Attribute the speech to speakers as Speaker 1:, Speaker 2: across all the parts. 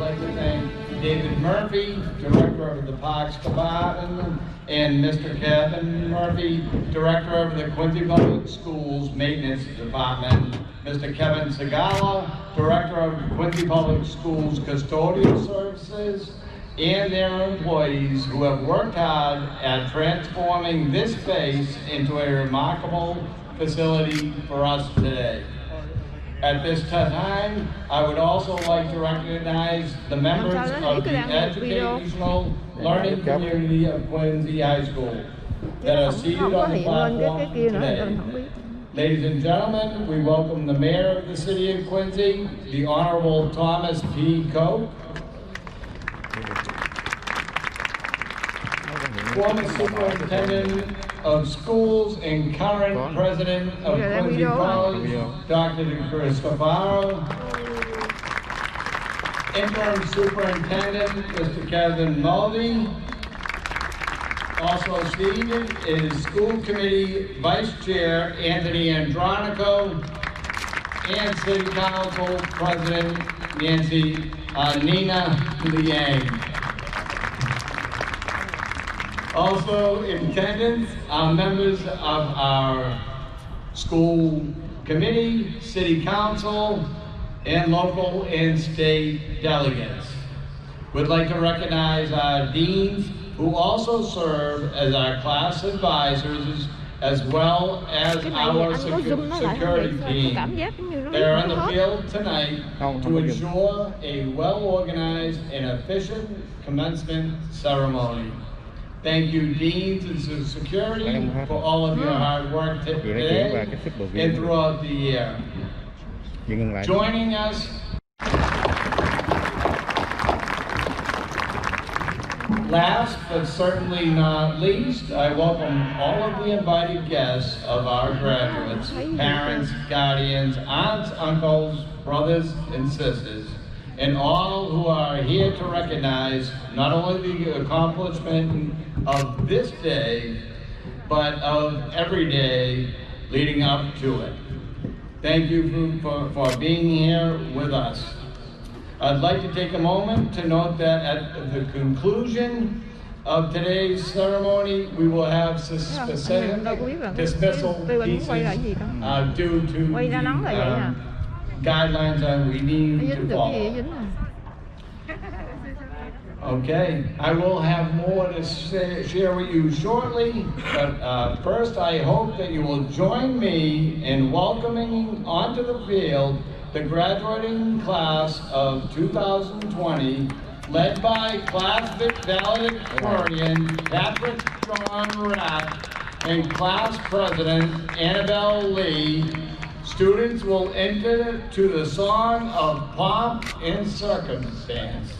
Speaker 1: like to thank David Murphy, Director of the Parks Department, and Mr. Kevin Murphy, Director of the Quincy Public Schools Maintenance Department, Mr. Kevin Segala, Director of Quincy Public Schools Custodial Services, and their employees who have worked hard at transforming this space into a remarkable facility for us today. At this time, I would also like to recognize the members of the educational learning community of Quincy High School that are seated on the platform today. Ladies and gentlemen, we welcome the Mayor of the City of Quincy, the Honorable Thomas P. Koch, former Superintendent of Schools and current President of Quincy College, Dr. Cristofaro, Interim Superintendent, Mr. Kevin Mulvey. Also seated is School Committee Vice Chair Anthony Andronico and City Council President Nina Liang. Also in attendance are members of our school committee, city council, and local and state delegates. We'd like to recognize our deans who also serve as our class advisors as well as our security team. They're in the field tonight to ensure a well-organized and efficient commencement ceremony. Thank you, Deans and Security, for all of your hard work today and throughout the year. Joining us, last but certainly not least, I welcome all of the invited guests of our graduates, parents, guardians, aunts, uncles, brothers, and sisters, and all who are here to recognize not only the accomplishment of this day, but of every day leading up to it. Thank you for being here with us. I'd like to take a moment to note that at the conclusion of today's ceremony, we will have specific dismissal pieces due to the guidelines that we need to follow. Okay, I will have more to share with you shortly, but first I hope that you will join me in welcoming onto the field the graduating class of 2020, led by class valedictorian Patrick John Rapp and class president Annabel Lee. Students will enter to the song of pomp and circumstance.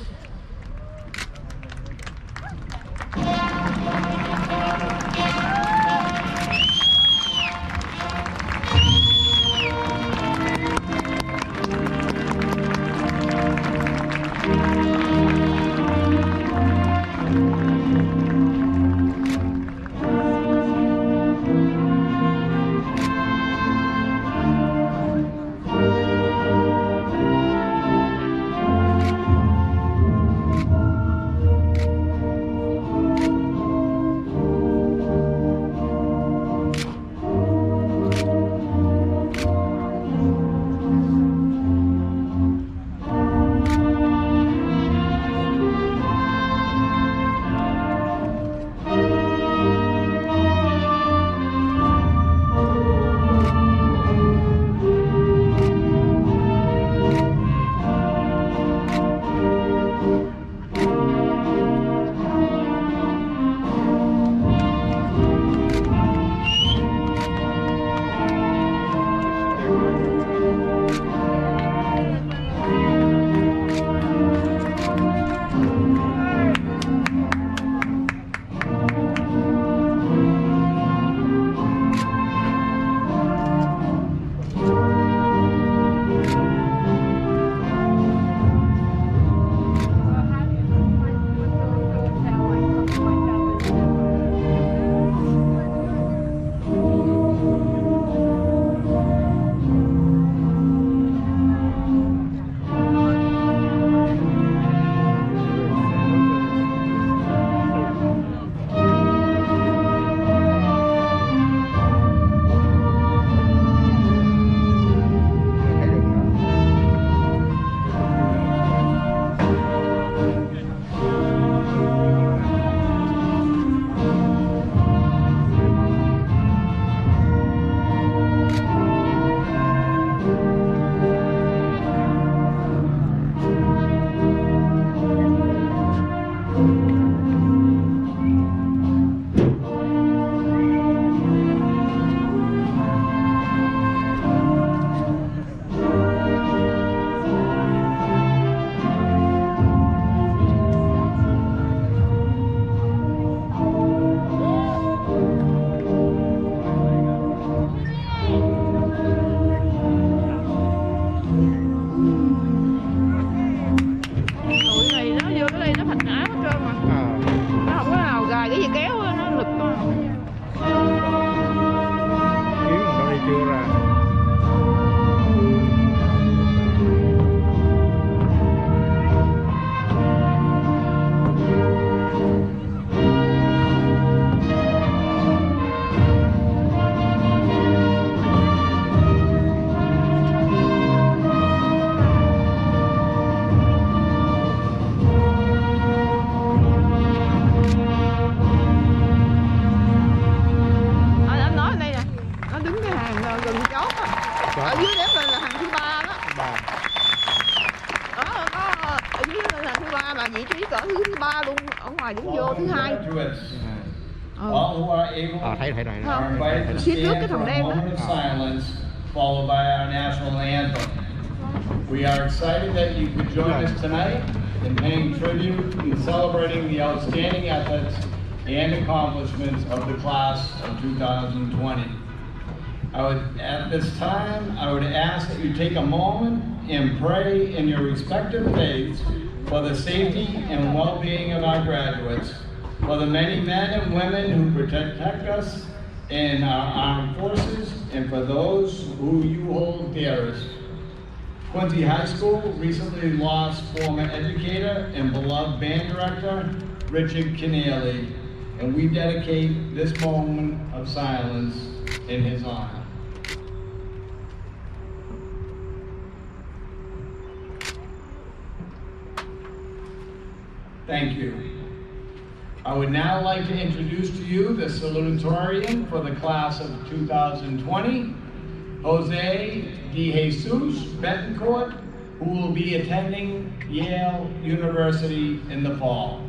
Speaker 2: vị trí cỡ thứ 3 luôn, ở ngoài đứng vô thứ 2.
Speaker 1: All who are able
Speaker 3: thấy rồi.
Speaker 1: are invited to
Speaker 2: Phía trước cái
Speaker 1: stand for
Speaker 2: thằng
Speaker 1: a
Speaker 2: đen đó.
Speaker 1: moment of silence, followed by our national anthem. We are excited that you could join us tonight in paying tribute and celebrating the outstanding efforts and accomplishments of the class of 2020. At this time, I would ask that you take a moment and pray in your respective faiths for the safety and well-being of our graduates, for the many men and women who protect us in our armed forces, and for those who you hold dearest. Quincy High School recently lost former educator and beloved band director, Richard Keneally, and we dedicate this moment of silence in his honor. Thank you. I would now like to introduce to you the Salutatorian for the class of 2020, Jose De Jesus Betancourt, who will be attending Yale University in the fall.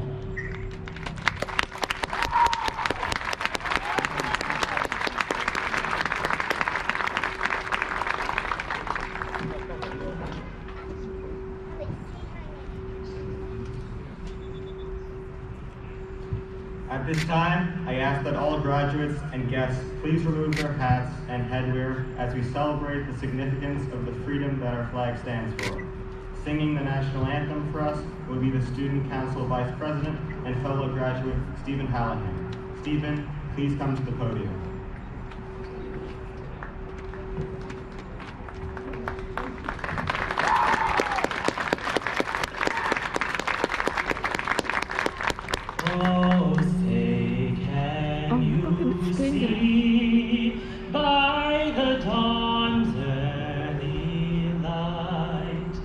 Speaker 4: At this time, I ask that all graduates and guests please remove their hats and headwear as we celebrate the significance of the freedom that our flag stands for. Singing the national anthem for us will be the Student Council Vice President and fellow graduate, Stephen Hallahan. Stephen, please come to the podium.
Speaker 5: By the dawn's early light,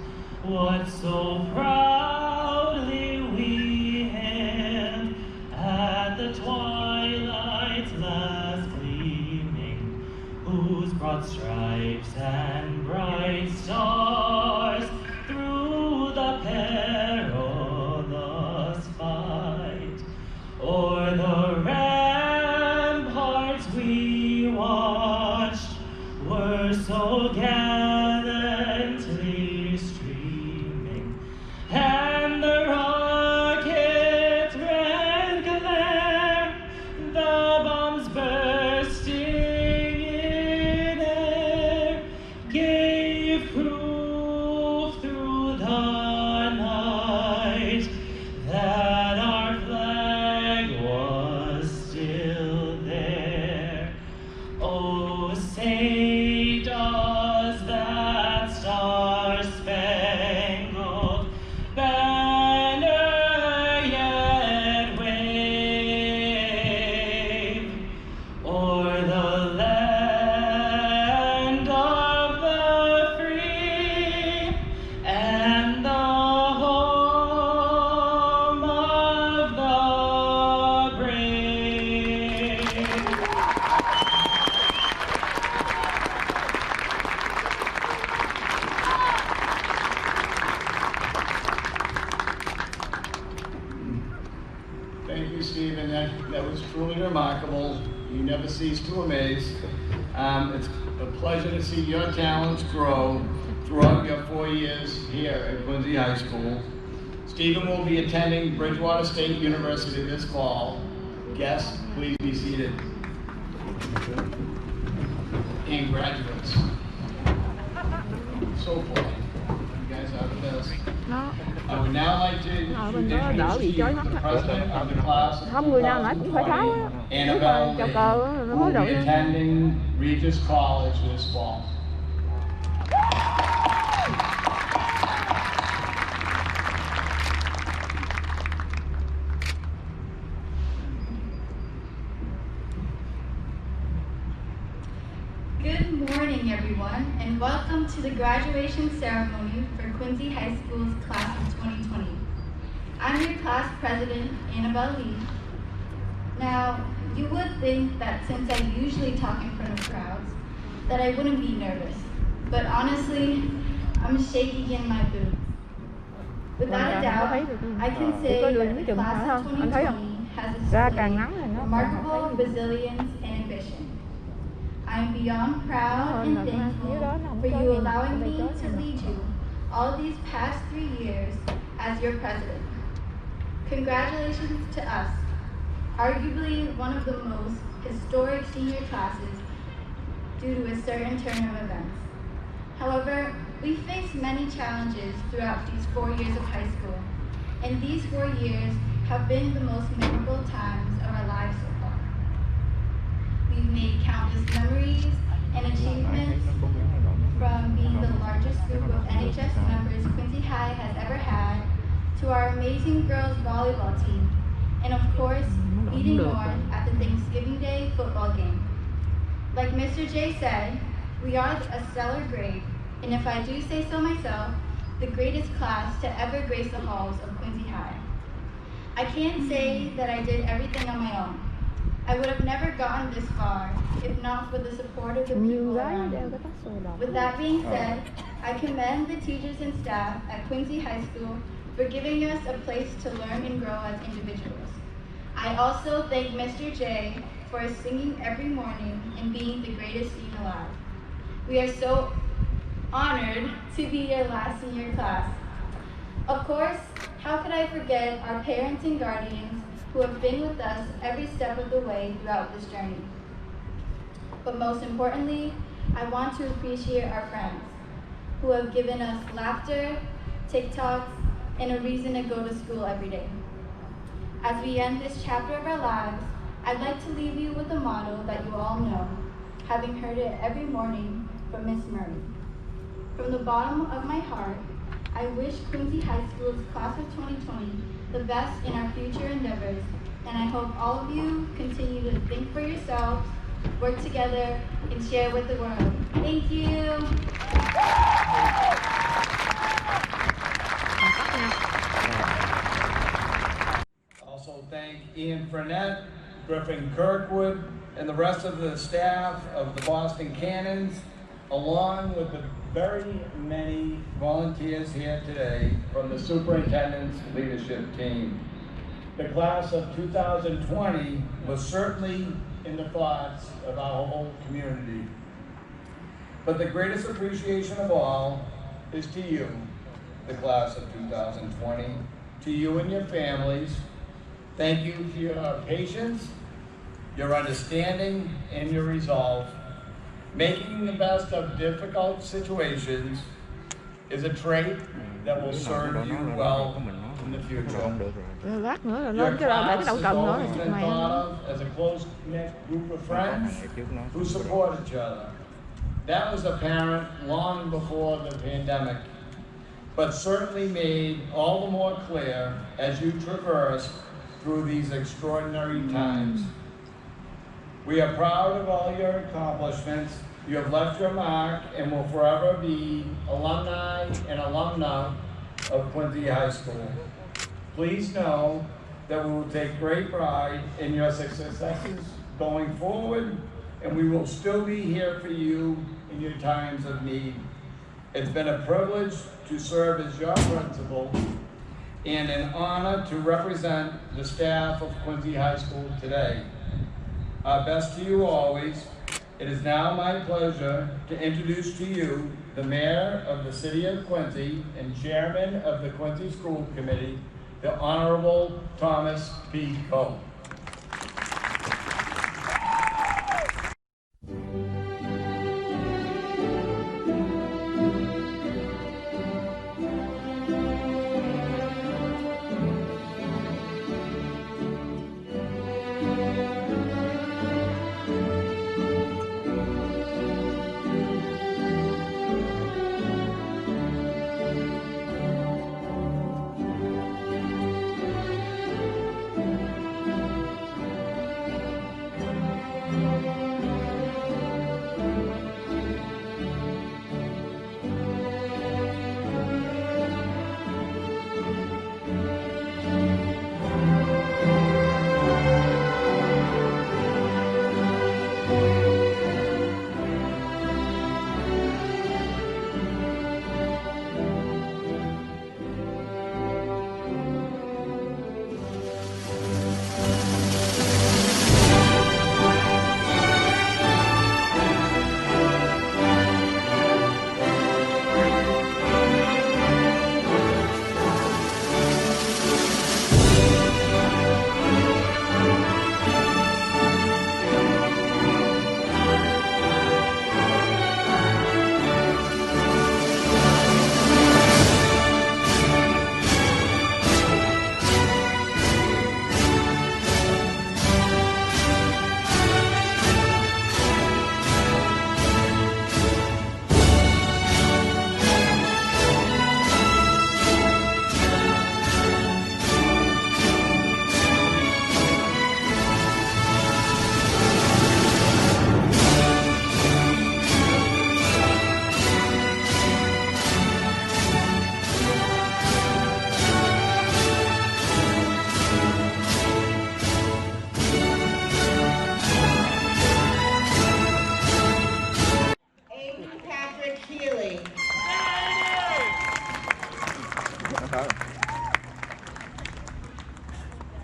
Speaker 5: what so proudly we hailed at the twilight's last gleaming, whose broad stripes and bright stars through the perilous fight, o'er the ramparts we watched were so gallantly streaming, and the rockets' red glare, the bombs bursting in air, gave proof through the night that our flag was still there. Oh, say does that star-spangled banner yet wave o'er the land of the free and the home of the brave?
Speaker 1: Thank you, Stephen. That was truly remarkable. You never cease to amaze. It's a pleasure to see your talents grow throughout your 4 years here at Quincy High School. Stephen will be attending Bridgewater State University this fall. Guests, please be seated. And graduates. So far, you guys are the best.
Speaker 2: Đó.
Speaker 1: I would now like to
Speaker 2: Bên đó đỡ bị chói mắt
Speaker 1: the
Speaker 2: á.
Speaker 1: president of the class of
Speaker 2: Không, người nào nãy cũng phải tháo á.
Speaker 1: 2020,
Speaker 2: Nếu
Speaker 1: Annabel,
Speaker 2: mà chào cờ á, nó
Speaker 1: who
Speaker 2: mới
Speaker 1: will
Speaker 2: đậu
Speaker 1: be
Speaker 2: lên.
Speaker 1: attending Regis College this fall.
Speaker 6: Good morning, everyone, and welcome to the graduation ceremony for Quincy High School's class of 2020. I'm your class president, Annabel. Now, you would think that since I usually talk in front of crowds, that I wouldn't be nervous. But honestly, I'm shaking in my boots. Without a doubt, I can say that the class of 2020 has displayed remarkable resilience and ambition. I am beyond proud and thankful for you allowing me to lead you all these past 3 years as your president. Congratulations to us, arguably one of the most historic senior classes due to a certain turn of events. However, we faced many challenges throughout these 4 years of high school, and these 4 years have been the most memorable times of our lives so far. We've made countless memories and achievements, from being the largest group of NHS members Quincy High has ever had, to our amazing girls volleyball team, and of course, meeting North at the Thanksgiving Day football game. Like Mr. J said, we are a stellar grade, and if I do say so myself, the greatest class to ever grace the halls of Quincy High. I can't say that I did everything on my own. I would have never gotten this far if not for the support of the people around me. With that being said, I commend the teachers and staff at Quincy High School for giving us a place to learn and grow as individuals. I also thank Mr. J for singing every morning and being the greatest scene alive. We are so honored to be your last senior class. Of course, how could I forget our parents and guardians who have been with us every step of the way throughout this journey. But most importantly, I want to appreciate our friends who have given us laughter, TikToks, and a reason to go to school every day. As we end this chapter of our lives, I'd like to leave you with a motto that you all know, having heard it every morning from Miss Murray. From the bottom of my heart, I wish Quincy High School's class of 2020 the best in our future endeavors, and I hope all of you continue to think for yourselves, work together, and share with the world. Thank you.
Speaker 1: Also thank Ian Frenette, Griffin Kirkwood, and the rest of the staff of the Boston Cannons, along with the very many volunteers here today from the superintendent's leadership team. The class of 2020 was certainly in the thoughts of our whole community. But the greatest appreciation of all is to you, the class of 2020, to you and your families. Thank you for your patience, your understanding, and your resolve. Making the best of difficult situations is a trait that will serve you well in the future.
Speaker 2: Lát nữa là
Speaker 1: Your
Speaker 2: lên cái đó để cái
Speaker 1: class
Speaker 2: đầu
Speaker 1: has
Speaker 2: cần nữa là
Speaker 1: always
Speaker 2: chụp
Speaker 1: been
Speaker 2: mày.
Speaker 1: thought of as a close-knit group of friends who support each other. That was apparent long before the pandemic, but certainly made all the more clear as you traverse through these extraordinary times. We are proud of all your accomplishments. You have left your mark and will forever be alumni and alumna of Quincy High School. Please know that we will take great pride in your successes going forward, and we will still be here for you in your times of need. It's been a privilege to serve as your principal and an honor to represent the staff of Quincy High School today. Our best to you always. It is now my pleasure to introduce to you the Mayor of the City of Quincy and Chairman of the Quincy School Committee, the Honorable Thomas P. Coe.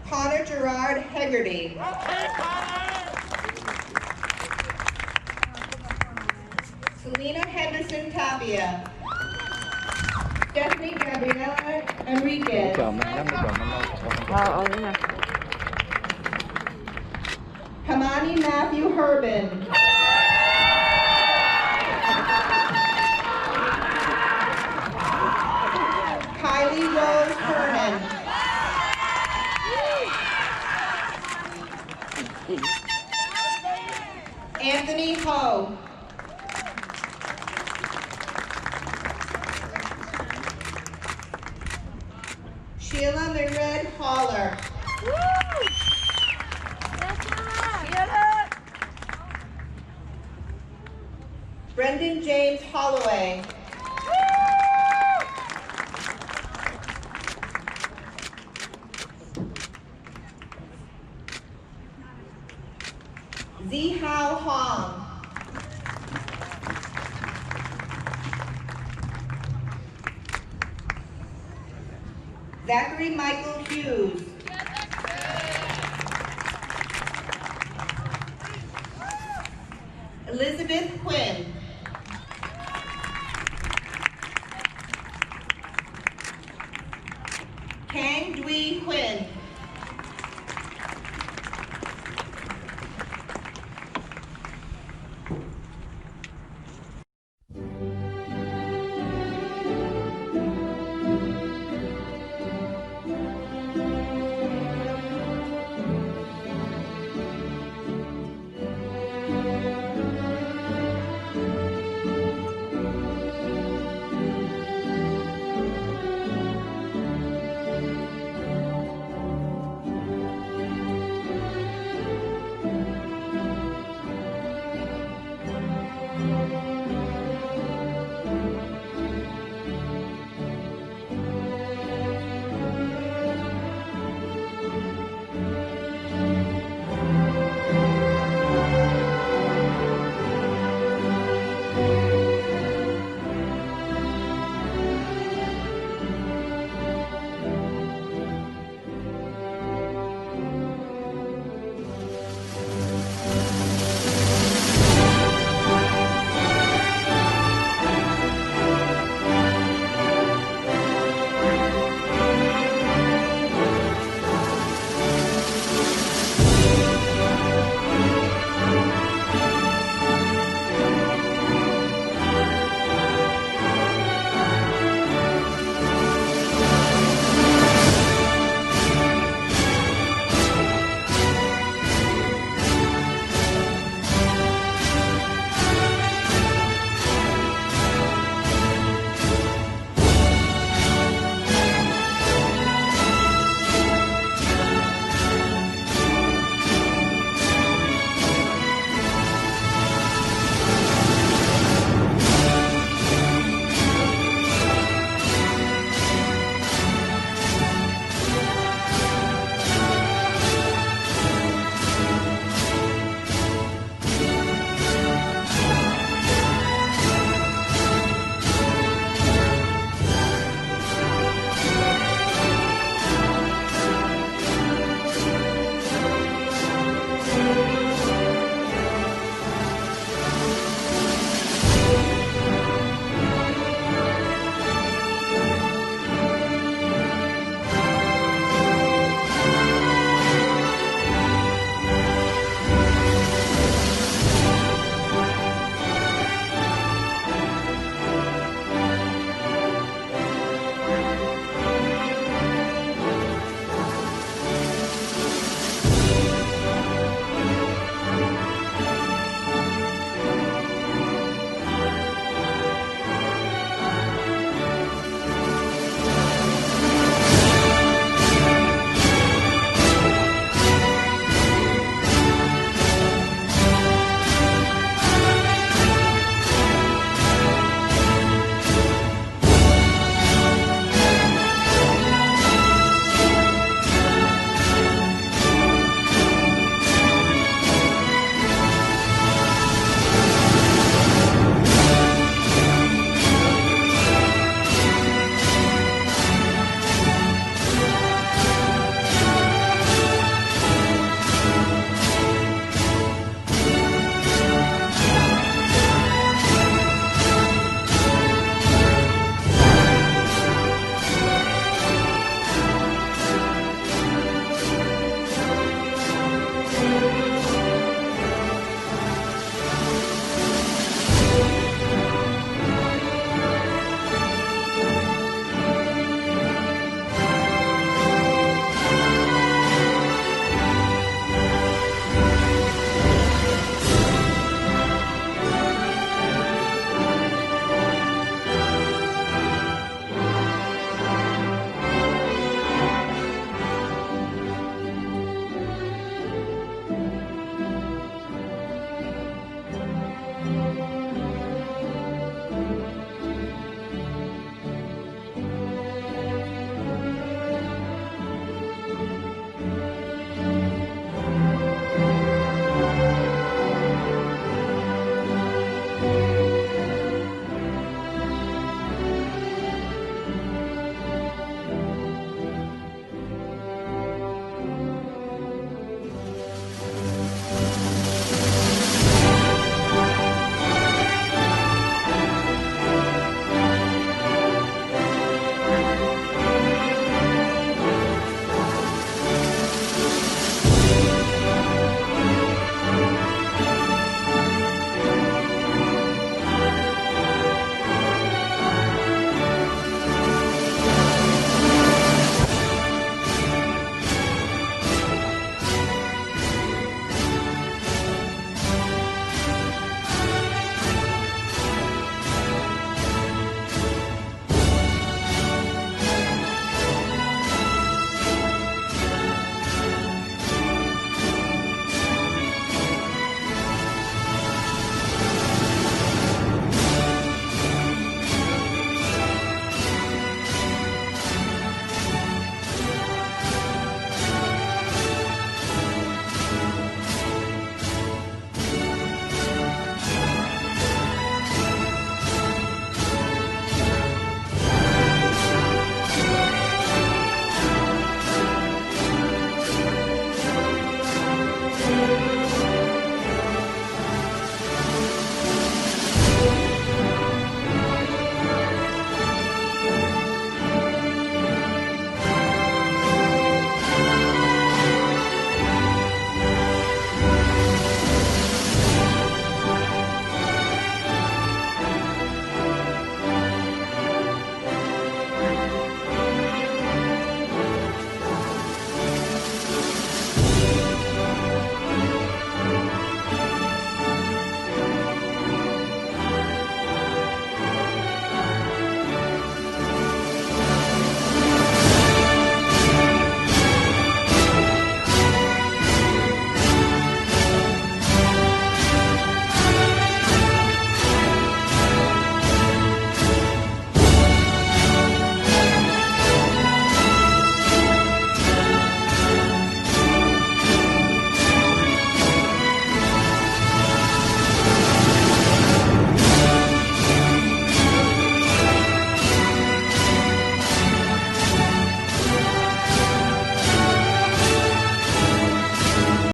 Speaker 3: Connor Gerard Hegarty. Selena Henderson Tapia. Stephanie Gabriela Enriquez.
Speaker 2: Đúng nè.
Speaker 3: Kamani Matthew Herbin. Kylie Rose Hernan. Anthony Ho. Sheila Mired Haller. Brendan James Holloway. Zihao Hong. Zachary Michael Hughes. Elizabeth Quinn. Kang Dui Quinn.